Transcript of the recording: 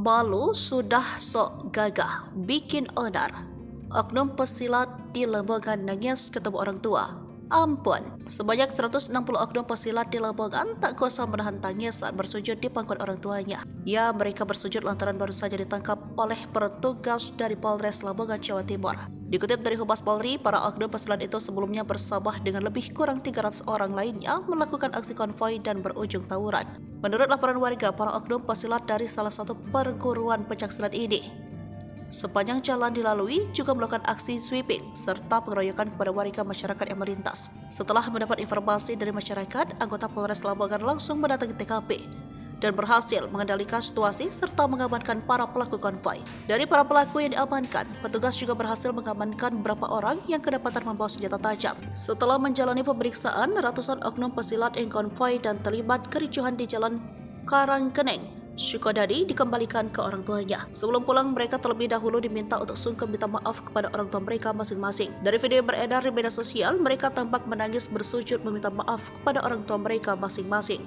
malu sudah sok gagah bikin onar. Oknum pesilat di Lamongan nangis ketemu orang tua. Ampun, sebanyak 160 oknum pesilat di Lamongan tak kuasa menahan tangis saat bersujud di pangkuan orang tuanya. Ya, mereka bersujud lantaran baru saja ditangkap oleh petugas dari Polres Lamongan, Jawa Timur. Dikutip dari Humas Polri, para oknum pesilat itu sebelumnya bersama dengan lebih kurang 300 orang lainnya melakukan aksi konvoi dan berujung tawuran. Menurut laporan warga, para oknum pesilat dari salah satu perguruan pencaksilat ini sepanjang jalan dilalui juga melakukan aksi sweeping serta pengeroyokan kepada warga masyarakat yang melintas. Setelah mendapat informasi dari masyarakat, anggota Polres Lamongan langsung mendatangi TKP dan berhasil mengendalikan situasi serta mengamankan para pelaku konvoi. Dari para pelaku yang diamankan, petugas juga berhasil mengamankan beberapa orang yang kedapatan membawa senjata tajam. Setelah menjalani pemeriksaan, ratusan oknum pesilat yang konvoi dan terlibat kericuhan di Jalan Karangkeneng, Sukodadi dikembalikan ke orang tuanya. Sebelum pulang, mereka terlebih dahulu diminta untuk sungkem minta maaf kepada orang tua mereka masing-masing. Dari video yang beredar di media sosial, mereka tampak menangis bersujud meminta maaf kepada orang tua mereka masing-masing.